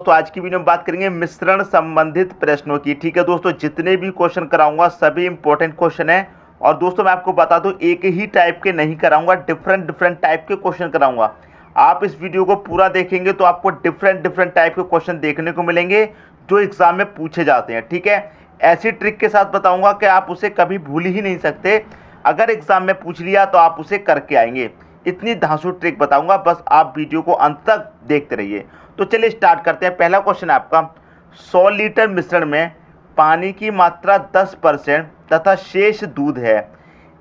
तो आज की वीडियो में बात करेंगे मिश्रण संबंधित प्रश्नों की। ठीक है दोस्तों, जितने भी क्वेश्चन कराऊंगा सभी इंपॉर्टेंट क्वेश्चन है। और दोस्तों मैं आपको बता दूं, एक ही टाइप के नहीं कराऊंगा, डिफरेंट टाइप के क्वेश्चन कराऊंगा। आप इस वीडियो को पूरा देखेंगे तो आपको डिफरेंट टाइप के क्वेश्चन देखने को मिलेंगे जो एग्जाम में पूछे जाते हैं। ठीक है, ऐसी ट्रिक के साथ बताऊंगा कि आप उसे कभी भूल ही नहीं सकते। अगर एग्जाम में पूछ लिया तो आप उसे करके आएंगे। इतनी धांसू ट्रिक बताऊंगा, बस आप वीडियो को अंत तक देखते रहिए। तो चलिए स्टार्ट करते हैं। पहला क्वेश्चन है आपका, 100 लीटर मिश्रण में पानी की मात्रा 10% तथा शेष दूध है।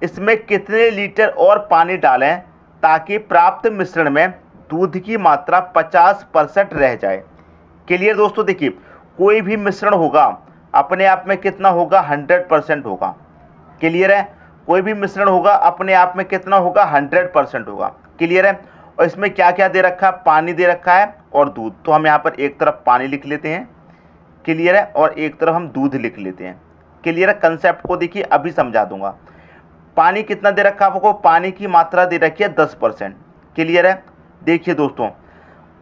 इसमें कितने लीटर और पानी डालें ताकि प्राप्त मिश्रण में दूध की मात्रा 50% रह जाए। क्लियर दोस्तों, देखिए कोई भी मिश्रण होगा अपने आप में कितना होगा, 100% होगा। क्लियर है, कोई भी मिश्रण होगा अपने आप में कितना होगा, 100% होगा। क्लियर है, और इसमें क्या क्या दे रखा है, पानी दे रखा है और दूध। तो हम यहाँ पर एक तरफ पानी लिख लेते हैं, क्लियर है, और एक तरफ हम दूध लिख लेते हैं। क्लियर है, कंसेप्ट को देखिए अभी समझा दूंगा। पानी कितना दे रखा है आपको, पानी की मात्रा दे रखी है 10%। क्लियर है, देखिए दोस्तों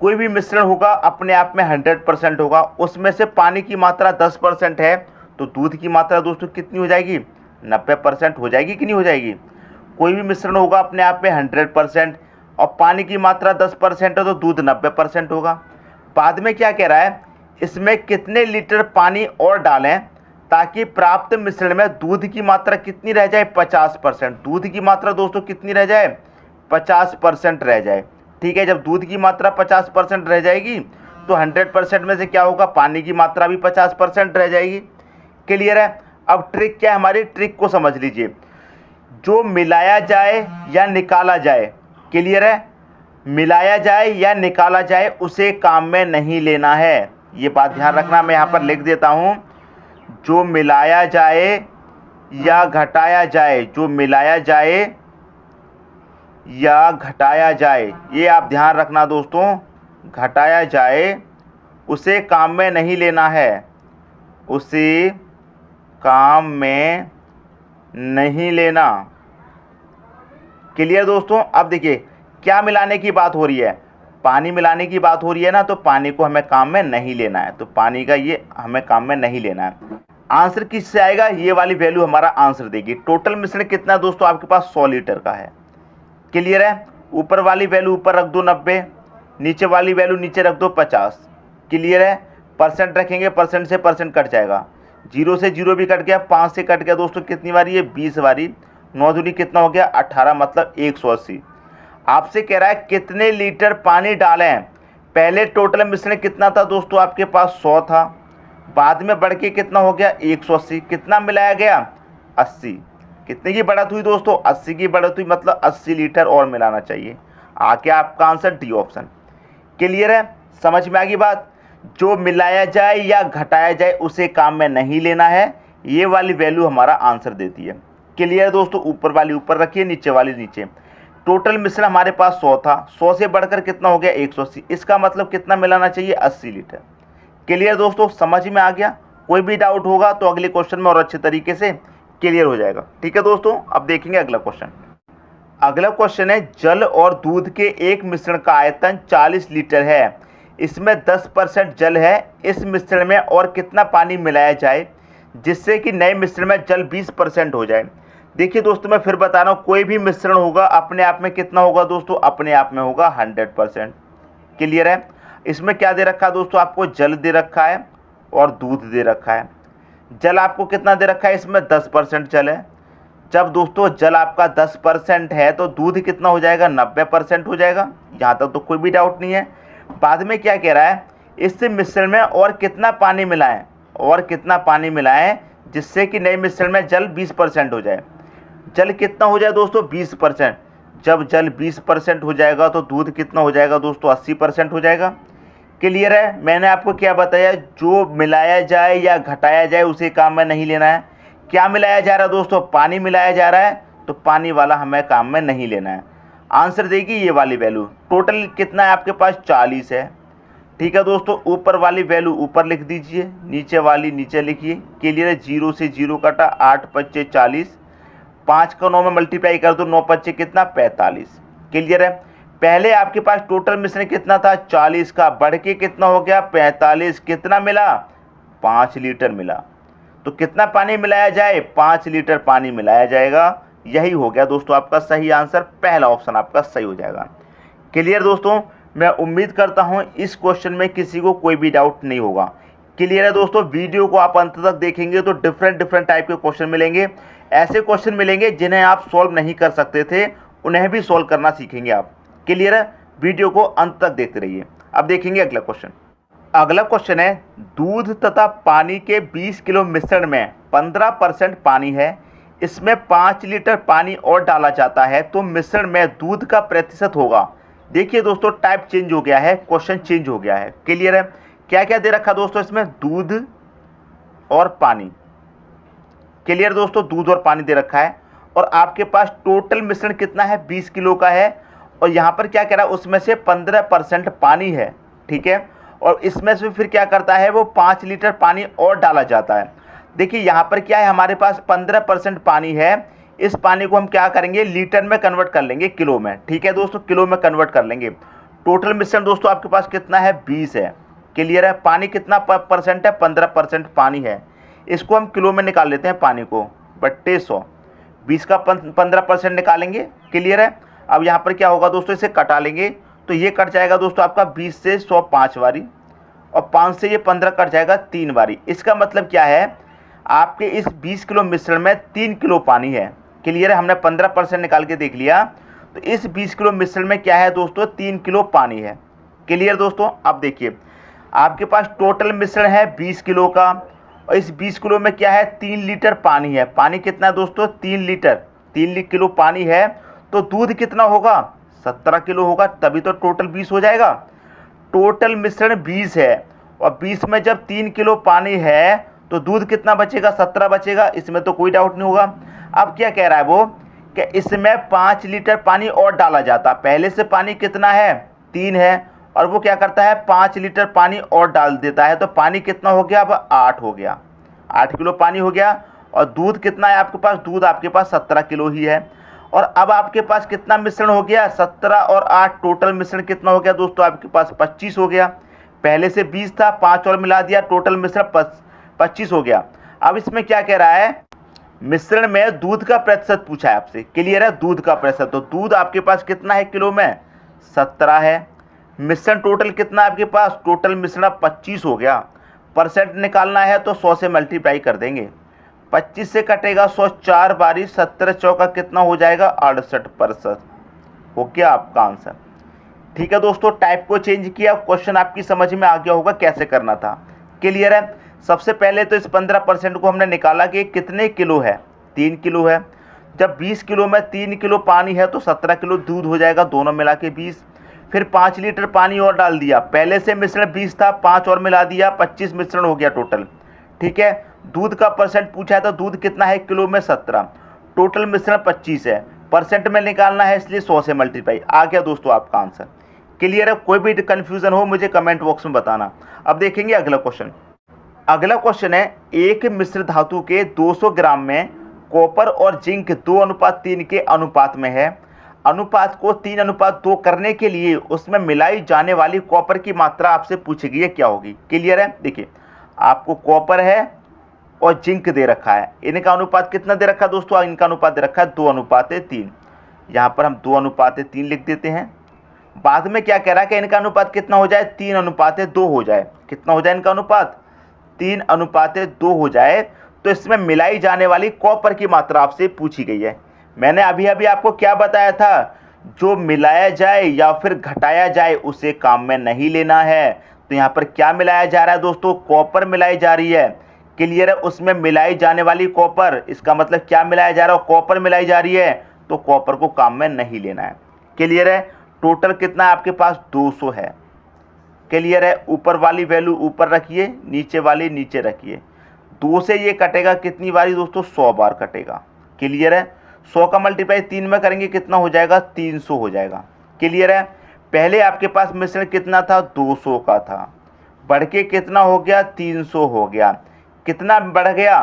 कोई भी मिश्रण होगा अपने आप में 100% होगा, उसमें से पानी की मात्रा 10% है तो दूध की मात्रा दोस्तों कितनी हो जाएगी, 90% हो जाएगी कि नहीं हो जाएगी। कोई भी मिश्रण होगा अपने आप में 100% और पानी की मात्रा 10% है तो दूध 90% होगा। बाद में क्या कह रहा है, इसमें कितने लीटर पानी और डालें ताकि प्राप्त मिश्रण में दूध की मात्रा कितनी रह जाए, 50%। दूध की मात्रा दोस्तों कितनी रह जाए, 50% रह जाए। ठीक है, जब दूध की मात्रा 50% रह जाएगी तो 100% में से क्या होगा, पानी की मात्रा भी 50% रह जाएगी। क्लियर है, अब ट्रिक क्या है हमारी, ट्रिक को समझ लीजिए। जो मिलाया जाए या निकाला जाए, क्लियर है, मिलाया जाए या निकाला जाए उसे काम में नहीं लेना है। ये बात ध्यान रखना, मैं यहाँ पर लिख देता हूँ। जो मिलाया जाए या घटाया जाए, जो मिलाया जाए या घटाया जाए, ये आप ध्यान रखना दोस्तों। घटाया जाए उसे काम में नहीं लेना है, उसे काम में नहीं लेना। क्लियर दोस्तों, अब देखिए क्या मिलाने की बात हो रही है, पानी मिलाने की बात हो रही है ना, तो पानी को हमें काम में नहीं लेना है, तो पानी का ये हमें काम में नहीं लेना है। आंसर किससे आएगा, ये वाली वैल्यू हमारा आंसर देगी। टोटल मिश्रण कितना दोस्तों आपके पास, 100 लीटर का है। क्लियर है, ऊपर वाली वैल्यू ऊपर रख दो 90, नीचे वाली वैल्यू नीचे रख दो 50। क्लियर है, परसेंट रखेंगे, परसेंट से परसेंट कट जाएगा, 0 से 0 भी कट गया, 5 से कट गया दोस्तों, कितनी बारी है, 20 बारी। 9 दूनी कितना हो गया, 18, मतलब 180। आपसे कह रहा है कितने लीटर पानी डालें। पहले टोटल मिश्रण कितना था दोस्तों आपके पास, 100 था, बाद में बढ़ के कितना हो गया, 180। कितना मिलाया गया, 80। कितने की बढ़त हुई दोस्तों, 80 की बढ़त हुई, मतलब 80 लीटर और मिलाना चाहिए। आगे आपका आंसर डी ऑप्शन। क्लियर है, समझ में आ गई बात। जो मिलाया जाए या घटाया जाए उसे काम में नहीं लेना है, ये वाली वैल्यू हमारा आंसर देती है। क्लियर दोस्तों, ऊपर वाली ऊपर रखिए, नीचे वाली नीचे। टोटल मिश्रण हमारे पास 100 था, 100 से बढ़कर कितना हो गया, 180। इसका मतलब कितना मिलाना चाहिए, 80 लीटर। क्लियर दोस्तों, समझ में आ गया। कोई भी डाउट होगा तो अगले क्वेश्चन में और अच्छे तरीके से क्लियर हो जाएगा। ठीक है दोस्तों, अब देखेंगे अगला क्वेश्चन। अगला क्वेश्चन है, जल और दूध के एक मिश्रण का आयतन 40 लीटर है। इसमें 10% जल है। इस मिश्रण में और कितना पानी मिलाया जाए जिससे कि नए मिश्रण में जल 20% हो जाए। देखिए दोस्तों, मैं फिर बता रहा हूँ, कोई भी मिश्रण होगा अपने आप में कितना होगा दोस्तों, अपने आप में होगा 100%। क्लियर है, इसमें क्या दे रखा है दोस्तों आपको, जल दे रखा है और दूध दे रखा है। जल आपको कितना दे रखा है, इसमें 10% जल है। जब दोस्तों जल आपका 10% है तो दूध कितना हो जाएगा, 90% हो जाएगा। यहाँ तक तो कोई भी डाउट नहीं है। बाद में क्या कह रहा है, इस मिश्रण में और कितना पानी मिलाएं, और कितना पानी मिलाएं जिससे कि नए मिश्रण में जल 20% हो जाए। जल कितना हो जाए दोस्तों, 20%। जब जल 20% हो जाएगा तो दूध कितना हो जाएगा दोस्तों, 80% हो जाएगा। क्लियर है, मैंने आपको क्या बताया, जो मिलाया जाए या घटाया जाए उसे काम में नहीं लेना है। क्या मिलाया जा रहा है दोस्तों, पानी मिलाया जा रहा है, तो पानी वाला हमें काम में नहीं लेना है। आंसर देगी ये वाली वैल्यू। टोटल कितना है आपके पास, 40 है। ठीक है दोस्तों, ऊपर वाली वैल्यू ऊपर लिख दीजिए, नीचे वाली नीचे लिखिए। क्लियर है, 0 से 0 कटा, 8 पच्चे 40, 5 का 9 में मल्टीप्लाई कर दो, 9 पच्चे कितना, 45। क्लियर है, पहले आपके पास टोटल मिश्रण कितना था 40 का, बढ़ के कितना हो गया 45, कितना मिला 5 लीटर मिला। तो कितना पानी मिलाया जाए 5 लीटर पानी मिलाया जाएगा। यही हो गया दोस्तों आपका सही आंसर, पहला ऑप्शन आपका सही हो जाएगा। क्लियर दोस्तों, मैं उम्मीद करता हूं इस क्वेश्चन में किसी को कोई भी डाउट नहीं होगा। क्लियर है दोस्तों, वीडियो को आप अंत तक देखेंगे तो डिफरेंट टाइप के क्वेश्चन मिलेंगे, ऐसे क्वेश्चन मिलेंगे जिन्हें आप सॉल्व नहीं कर सकते थे, उन्हें भी सॉल्व करना सीखेंगे आप। क्लियर है, वीडियो को अंत तक देखते रहिए। अब देखेंगे अगला क्वेश्चन। अगला क्वेश्चन है, दूध तथा पानी के 20 किलो मिश्रण में 15% पानी है, इसमें 5 लीटर पानी और डाला जाता है तो मिश्रण में दूध का प्रतिशत होगा। देखिए दोस्तों, टाइप चेंज हो गया है, क्वेश्चन चेंज हो गया है। क्लियर है, क्या क्या दे रखा दोस्तों इसमें, दूध और पानी। क्लियर दोस्तों, दूध और पानी दे रखा है और आपके पास टोटल मिश्रण कितना है 20 किलो का है, और यहाँ पर क्या कह रहा है उसमें से 15% पानी है। ठीक है, और इसमें से फिर क्या करता है वो 5 लीटर पानी और डाला जाता है। देखिए यहाँ पर क्या है, हमारे पास 15% पानी है, इस पानी को हम क्या करेंगे लीटर में कन्वर्ट कर लेंगे किलो में। ठीक है दोस्तों, किलो में कन्वर्ट कर लेंगे। टोटल मिश्रण दोस्तों आपके पास कितना है 20 है। क्लियर है, पानी कितना परसेंट है 15% पानी है, इसको हम किलो में निकाल लेते हैं पानी को, बट्टे 100, 20 का 15% निकालेंगे। क्लियर है, अब यहाँ पर क्या होगा दोस्तों, इसे कटा लेंगे तो ये कट जाएगा दोस्तों आपका 20 से 100 5 बारी, और 5 से ये 15 कट जाएगा 3 बारी। इसका मतलब क्या है, आपके इस 20 किलो मिश्रण में 3 किलो पानी है। क्लियर है, हमने 15% निकाल के देख लिया, तो इस 20 किलो मिश्रण में क्या है दोस्तों 3 किलो पानी है। क्लियर दोस्तों, अब देखिए आपके पास टोटल मिश्रण है 20 किलो का, और इस 20 किलो में क्या है 3 लीटर पानी है। पानी कितना है दोस्तों 3 लीटर, 3 किलो पानी है, तो दूध कितना होगा 17 किलो होगा, तभी तो टोटल 20 हो जाएगा। टोटल मिश्रण 20 है, और 20 में जब 3 किलो पानी है तो दूध कितना बचेगा 17 बचेगा, इसमें तो कोई डाउट नहीं होगा। अब क्या कह रहा है वो कि इसमें 5 लीटर पानी और डाला जाता, पहले से पानी कितना है 3 है, और वो क्या करता है 5 लीटर पानी और डाल देता है, तो पानी कितना हो गया अब 8 हो गया, 8 किलो पानी हो गया। और दूध कितना है आपके पास, दूध आपके पास 17 किलो ही है। और अब आपके पास कितना मिश्रण हो गया 17 और 8, टोटल मिश्रण कितना हो गया दोस्तों आपके पास 25 हो गया। पहले से 20 था, 5 और मिला दिया, टोटल मिश्रण 25 हो गया। अब इसमें क्या कह रहा है, मिश्रण में दूध का प्रतिशत पूछा है आपसे। क्लियर है, दूध का प्रतिशत, तो दूध आपके पास कितना है किलो में 17 है। मिश्रण टोटल कितना है आपके पास, टोटल मिश्रण 25 हो गया। परसेंट निकालना है तो 100 से मल्टीप्लाई कर देंगे, 25 से कटेगा 100, 4 बारी 17 चौका कितना हो जाएगा 68%। हो गया आपका आंसर। ठीक है दोस्तों, टाइप को चेंज किया, क्वेश्चन आपकी समझ में आ गया होगा कैसे करना था। क्लियर है, सबसे पहले तो इस 15% को हमने निकाला कि कितने किलो है, 3 किलो है। जब 20 किलो में 3 किलो पानी है तो 17 किलो दूध हो जाएगा, दोनों मिला के 20। फिर 5 लीटर पानी और डाल दिया, पहले से मिश्रण 20 था, 5 और मिला दिया, 25 मिश्रण हो गया टोटल। ठीक है, दूध का परसेंट पूछा है तो दूध कितना है किलो में 17, टोटल मिश्रण 25 है, परसेंट में निकालना है इसलिए 100 से मल्टीप्लाई। आ गया दोस्तों आपका आंसर। क्लियर है, कोई भी कंफ्यूजन हो मुझे कमेंट बॉक्स में बताना। अब देखेंगे अगला क्वेश्चन। अगला क्वेश्चन है, एक मिश्र धातु के 200 ग्राम में कॉपर और जिंक 2:3 के अनुपात में है। अनुपात को 3:2 करने के लिए उसमें मिलाई जाने वाली कॉपर की मात्रा आपसे पूछी गई है, क्या होगी। क्लियर है, देखिए आपको कॉपर है और जिंक दे रखा है, इनका अनुपात कितना दे रखा है दोस्तों, इनका अनुपात दे रखा है 2:3। यहाँ पर हम 2:3 लिख देते हैं। बाद में क्या कह रहा है कि इनका अनुपात कितना हो जाए 3:2 हो जाए। कितना हो जाए इनका अनुपात 3:2 हो जाए, तो इसमें मिलाई जाने वाली कॉपर की मात्रा आपसे पूछी गई है। मैंने अभी आपको क्या बताया था, जो मिलाया जाए या फिर घटाया जाए उसे काम में नहीं लेना है। तो यहाँ पर क्या मिलाया जा रहा है दोस्तों, कॉपर मिलाई जा रही है। क्लियर है, उसमें मिलाई जाने वाली कॉपर, इसका मतलब क्या मिलाया जा रहा है, कॉपर मिलाई जा रही है, तो कॉपर को काम में नहीं लेना है। क्लियर है, टोटल कितना है आपके पास 200 है। क्लियर है, ऊपर वाली वैल्यू ऊपर रखिए, नीचे वाली नीचे रखिए। 2 से ये कटेगा कितनी बारी दोस्तों, 100 बार कटेगा। क्लियर है, 100 का मल्टीप्लाई 3 में करेंगे कितना हो जाएगा 300 हो जाएगा। क्लियर है, पहले आपके पास मिश्रण कितना था 200 का था, बढ़ के कितना हो गया 300 हो गया। कितना बढ़ गया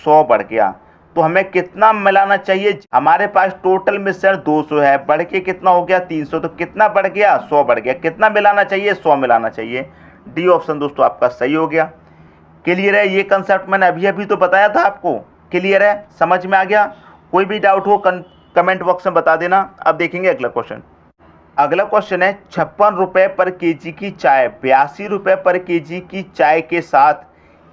100 बढ़ गया। तो हमें कितना मिलाना चाहिए। हमारे पास टोटल मिश्रण 200 है, बढ़ के कितना हो गया 300, तो कितना बढ़ गया 100 बढ़ गया। कितना मिलाना चाहिए 100 मिलाना चाहिए। डी ऑप्शन दोस्तों आपका सही हो गया। क्लियर है, ये कंसेप्ट मैंने अभी अभी तो बताया था आपको। क्लियर है, समझ में आ गया। कोई भी डाउट हो कमेंट बॉक्स में बता देना। अब देखेंगे अगला क्वेश्चन। अगला क्वेश्चन है 56 रुपये पर केजी की चाय 82 रुपये पर केजी की चाय के साथ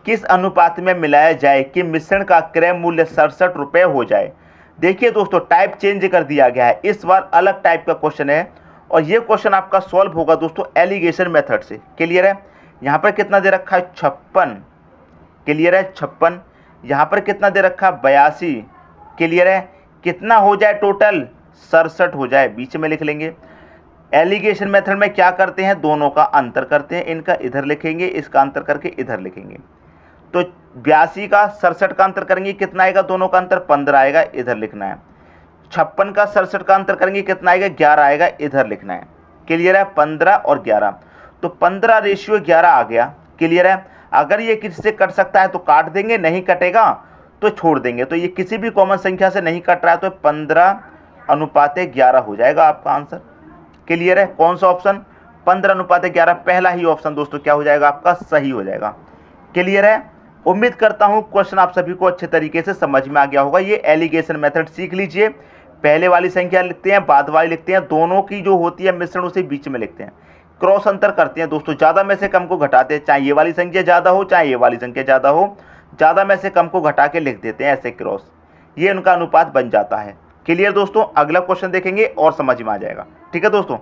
किस अनुपात में मिलाया जाए कि मिश्रण का क्रय मूल्य 67 रुपये हो जाए। देखिए दोस्तों, टाइप चेंज कर दिया गया है, इस बार अलग टाइप का क्वेश्चन है और ये क्वेश्चन आपका सॉल्व होगा दोस्तों एलिगेशन मेथड से। क्लियर है, यहाँ पर कितना दे रखा है 56। क्लियर है 56। यहाँ पर कितना दे रखा है 82। क्लियर है, कितना हो जाए टोटल 67 हो जाए, बीच में लिख लेंगे। एलिगेशन मेथड में क्या करते हैं, दोनों का अंतर करते हैं, इनका इधर लिखेंगे, इसका अंतर करके इधर लिखेंगे। तो 82 का 67 का अंतर करेंगे कितना आएगा, दोनों का अंतर 15 आएगा, इधर लिखना है। 56 का 67 का अंतर करेंगे कितना आएगा 11 आएगा, इधर लिखना है। क्लियर है, 15 और 11, तो 15:11 आ गया। क्लियर है, अगर ये किसी से कट सकता है तो काट देंगे, नहीं कटेगा तो छोड़ देंगे। तो ये किसी भी कॉमन संख्या से नहीं कट रहा है तो 15:11 हो जाएगा आपका आंसर। क्लियर है, कौन सा ऑप्शन 15:11, पहला ही ऑप्शन दोस्तों क्या हो जाएगा आपका सही हो जाएगा। क्लियर है, उम्मीद करता हूं क्वेश्चन आप सभी को अच्छे तरीके से समझ में आ गया होगा। ये एलिगेशन मेथड सीख लीजिए, पहले वाली संख्या लिखते हैं, बाद वाली लिखते हैं, दोनों की जो होती है मिश्रण उसे बीच में लिखते हैं, क्रॉस अंतर करते हैं दोस्तों, ज़्यादा में से कम को घटाते हैं, चाहे ये वाली संख्या ज़्यादा हो चाहे ये वाली संख्या ज़्यादा हो, ज़्यादा में से कम को घटा के लिख देते हैं ऐसे क्रॉस, ये उनका अनुपात बन जाता है। क्लियर दोस्तों, अगला क्वेश्चन देखेंगे और समझ में आ जाएगा। ठीक है दोस्तों,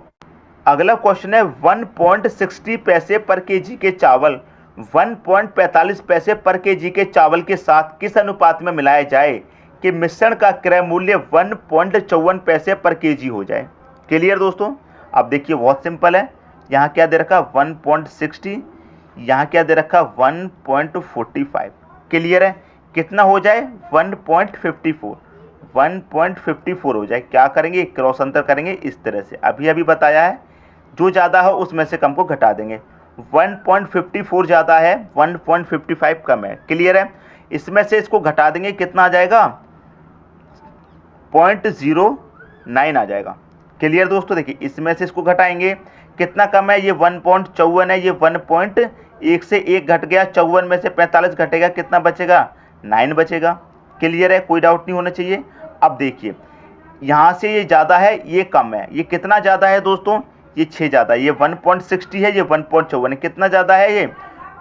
अगला क्वेश्चन है 1.60 पैसे पर केजी के चावल 1.45 पैसे पर केजी के चावल के साथ किस अनुपात में मिलाया जाए कि मिश्रण का क्रय मूल्य 1.54 पैसे पर केजी हो जाए। क्लियर दोस्तों, अब देखिए बहुत सिंपल है, यहाँ क्या दे रखा 1.60, यहाँ क्या दे रखा 1.45। क्लियर है, कितना हो जाए 1.54, 1.54 हो जाए। क्या करेंगे, क्रॉस अंतर करेंगे इस तरह से, अभी अभी बताया है, जो ज़्यादा हो उसमें से कम को घटा देंगे। 1.54 ज़्यादा है, 1.55 कम है। क्लियर है, इसमें से इसको घटा देंगे, कितना आ जाएगा 0.09 आ जाएगा। क्लियर दोस्तों, देखिए इसमें से इसको घटाएंगे, कितना कम है, ये 1.54 है, ये 1.1 से 1 घट गया, 54 में से 45 घटेगा, कितना बचेगा 9 बचेगा। क्लियर है, कोई डाउट नहीं होना चाहिए। अब देखिए यहाँ से ये ज़्यादा है, ये कम है, ये कितना ज़्यादा है दोस्तों, ये 6 ज़्यादा है, ये 1.60 है, ये 1.54 है, कितना ज़्यादा है, ये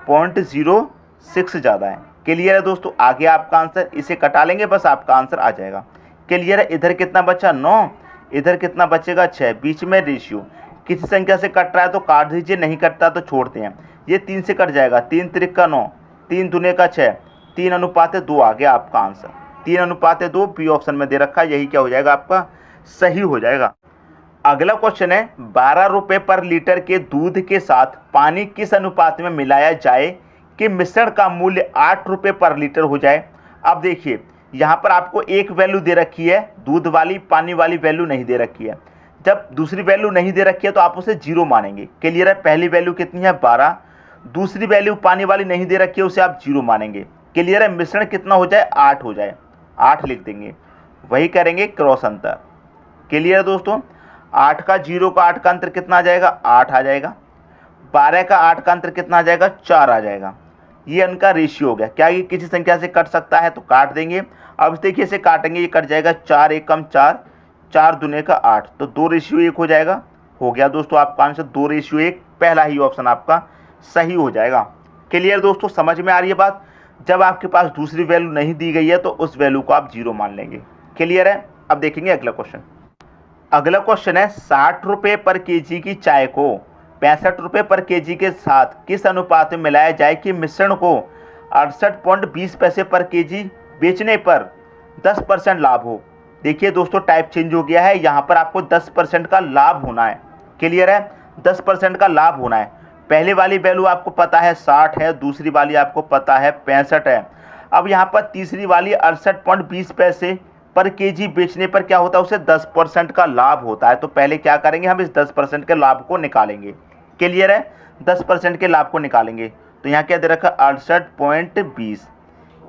0.06 ज़्यादा है। क्लियर है दोस्तों, आगे आपका आंसर, इसे कटा लेंगे बस आपका आंसर आ जाएगा। क्लियर है, इधर कितना बचा 9, इधर कितना बचेगा 6, बीच में रेशियो, किसी संख्या से कट रहा है तो काट दीजिए, नहीं कटता तो छोड़ते हैं। ये 3 से कट जाएगा, 3 त्रिक का 9, 3 दूने का 6, 3:2 आ गया आपका आंसर। 3:2 बी ऑप्शन में दे रखा है, यही क्या हो जाएगा आपका सही हो जाएगा। अगला क्वेश्चन है 12 रुपये पर लीटर के दूध के साथ पानी किस अनुपात में मिलाया जाए कि मिश्रण का मूल्य 8 रुपये पर लीटर हो जाए। अब देखिए यहाँ पर आपको एक वैल्यू दे रखी है, दूध वाली, पानी वाली वैल्यू नहीं दे रखी है। जब दूसरी वैल्यू नहीं दे रखी है तो आप उसे 0 मानेंगे। क्लियर है, पहली वैल्यू कितनी है 12, दूसरी वैल्यू पानी वाली नहीं दे रखी है, उसे आप 0 मानेंगे। क्लियर है, मिश्रण कितना हो जाए 8 हो जाए, 8 लिख देंगे, वही करेंगे क्रॉस अंतर। क्लियर है दोस्तों, 8 का 0 का 8 का अंतर कितना आ जाएगा 8 आ जाएगा, 12 का 8 का अंतर कितना आ जाएगा 4 आ जाएगा। ये उनका रेशियो हो गया। क्या ये किसी संख्या से कट सकता है तो काट देंगे। अब देखिए इसे काटेंगे, ये कट जाएगा, 4 एकम 4, 4 दूने का 8, तो 2:1 हो जाएगा। हो गया दोस्तों आपका आंसर 2:1, पहला ही ऑप्शन आपका सही हो जाएगा। क्लियर दोस्तों, समझ में आ रही है बात। जब आपके पास दूसरी वैल्यू नहीं दी गई है तो उस वैल्यू को आप 0 मान लेंगे। क्लियर है, अब देखेंगे अगला क्वेश्चन। अगला क्वेश्चन है 60 रुपये पर केजी की चाय को 65 रुपये पर केजी के साथ किस अनुपात में मिलाया जाए कि मिश्रण को 68.20 पैसे पर केजी बेचने पर 10% लाभ हो। देखिए दोस्तों टाइप चेंज हो गया है, यहाँ पर आपको 10% का लाभ होना है। क्लियर है, 10% का लाभ होना है। पहले वाली वैल्यू आपको पता है 60 है, दूसरी वाली आपको पता है 65 है। अब यहाँ पर तीसरी वाली 68.20 पैसे पर केजी बेचने पर क्या होता है, उसे 10% का लाभ होता है। तो पहले क्या करेंगे, हम इस 10% के लाभ को निकालेंगे। क्लियर है, 10% के लाभ को निकालेंगे। तो यहाँ क्या दे रखा 68.20,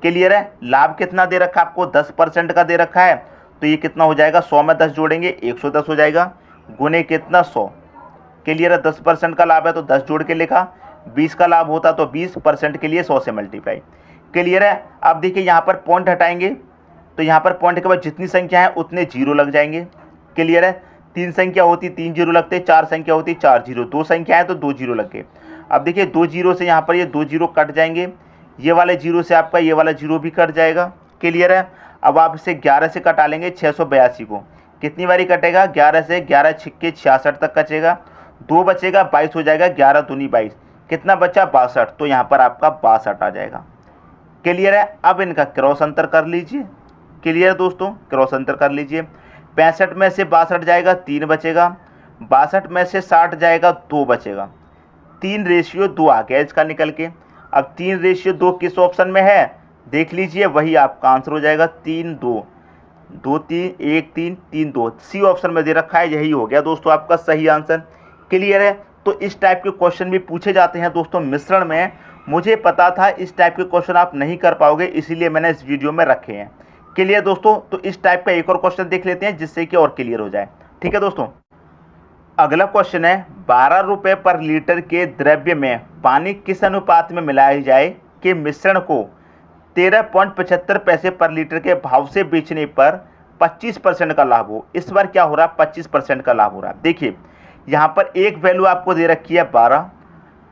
क्लियर है। लाभ कितना दे रखा है आपको, 10% का दे रखा है, तो ये कितना हो जाएगा, 100 में 10 जोड़ेंगे 110 हो जाएगा, गुने कितना 100। क्लियर है, 10% का लाभ है तो 10 जोड़ के लिखा, 20 का लाभ होता तो 20% के लिए 100 से मल्टीप्लाई। क्लियर है। अब देखिए यहाँ पर पॉइंट हटाएंगे तो यहाँ पर पॉइंट के बाद जितनी संख्या है उतने जीरो लग जाएंगे। क्लियर है। 3 संख्या होती 3 जीरो लगते, 4 संख्या होती 4 जीरो, 2 संख्या है तो 2 जीरो लग गए। अब देखिए 2 जीरो से यहाँ पर ये 2 जीरो कट जाएंगे, ये वाले जीरो से आपका ये वाला जीरो भी कट जाएगा। क्लियर है। अब आप इसे 11 से कटा लेंगे 682 को, कितनी बारी कटेगा, 11 से, 11 छिक्के 66 तक कटेगा, 2 बचेगा 22 हो जाएगा, 11 दूनी 22, कितना बचा 62, तो यहाँ पर आपका 62 आ जाएगा। क्लियर है। अब इनका क्रॉस अंतर कर लीजिए। क्लियर है दोस्तों, क्रॉस अंतर कर लीजिए। 65 में से 62 जाएगा 3 बचेगा, 62 में से 60 जाएगा 2 बचेगा, 3:2 आ गया इसका निकल के। अब 3:2 किस ऑप्शन में है देख लीजिए, वही आपका आंसर हो जाएगा 3 2 2 3 1 3 3 2, सी ऑप्शन में दे रखा है, यही हो गया दोस्तों आपका सही आंसर। क्लियर है। तो इस टाइप के क्वेश्चन भी पूछे जाते हैं दोस्तों मिश्रण में। मुझे पता था इस टाइप के क्वेश्चन आप नहीं कर पाओगे, इसीलिए मैंने इस वीडियो में रखे हैं। क्लियर दोस्तों। तो इस टाइप का एक और क्वेश्चन देख लेते हैं जिससे कि और क्लियर हो जाए। ठीक है दोस्तों, अगला क्वेश्चन है 12 रुपये पर लीटर के द्रव्य में पानी किस अनुपात में मिलाया जाए कि मिश्रण को 13.75 पैसे पर लीटर के भाव से बेचने पर 25% का लाभ हो। इस बार क्या हो रहा है, 25% का लाभ हो रहा है। देखिए यहाँ पर एक वैल्यू आपको दे रखी है 12,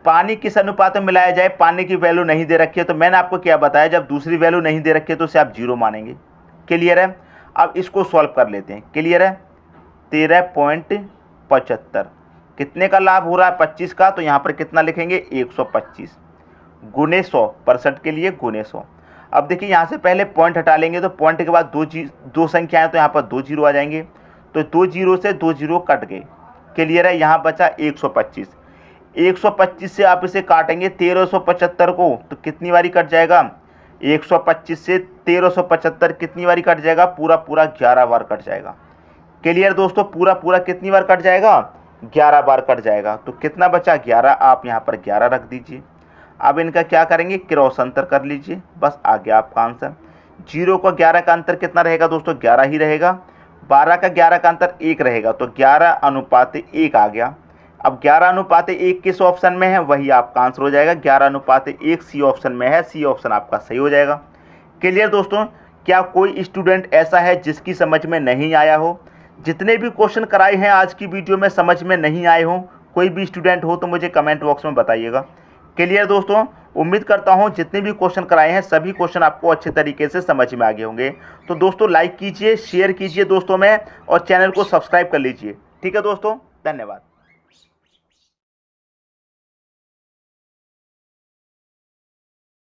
पानी किस अनुपात में मिलाया जाए, पानी की वैल्यू नहीं दे रखी है, तो मैंने आपको क्या बताया, जब दूसरी वैल्यू नहीं दे रखी है तो उसे आप जीरो मानेंगे। क्लियर है। अब इसको सॉल्व कर लेते हैं। क्लियर है। 13.75 कितने का लाभ हो रहा है, 25 का, तो यहाँ पर कितना लिखेंगे 125 गुने 100% के लिए गुने 100। अब देखिए यहाँ से पहले पॉइंट हटा लेंगे तो पॉइंट के बाद दो संख्या है तो यहाँ पर 2 जीरो आ जाएंगे, तो 2 जीरो से 2 जीरो कट गए। क्लियर है। यहाँ बचा 125, 125 से आप इसे काटेंगे 1375 को, तो कितनी बारी कट जाएगा, 125 से 1375 कितनी बारी कट जाएगा, पूरा 11 बार कट जाएगा। क्लियर दोस्तों, पूरा कितनी बार कट जाएगा, 11 बार कट जाएगा। तो कितना बचा 11, आप यहाँ पर 11 रख दीजिए। अब इनका क्या करेंगे, क्रॉस अंतर कर लीजिए, बस आ गया आपका आंसर। 0 का 11 का अंतर कितना रहेगा दोस्तों, 11 ही रहेगा। 12 का 11 का अंतर 1 रहेगा, तो 11:1 आ गया। अब 11:1 किस ऑप्शन में है, वही आपका आंसर हो जाएगा। 11:1 सी ऑप्शन में है, सी ऑप्शन आपका सही हो जाएगा। क्लियर दोस्तों। क्या कोई स्टूडेंट ऐसा है जिसकी समझ में नहीं आया हो, जितने भी क्वेश्चन कराए हैं आज की वीडियो में समझ में नहीं आए हो, कोई भी स्टूडेंट हो तो मुझे कमेंट बॉक्स में बताइएगा। क्लियर दोस्तों। उम्मीद करता हूं जितने भी क्वेश्चन कराए हैं सभी क्वेश्चन आपको अच्छे तरीके से समझ में आ गए होंगे। तो दोस्तों लाइक कीजिए, शेयर कीजिए दोस्तों में, और चैनल को सब्सक्राइब कर लीजिए। ठीक है दोस्तों, धन्यवाद।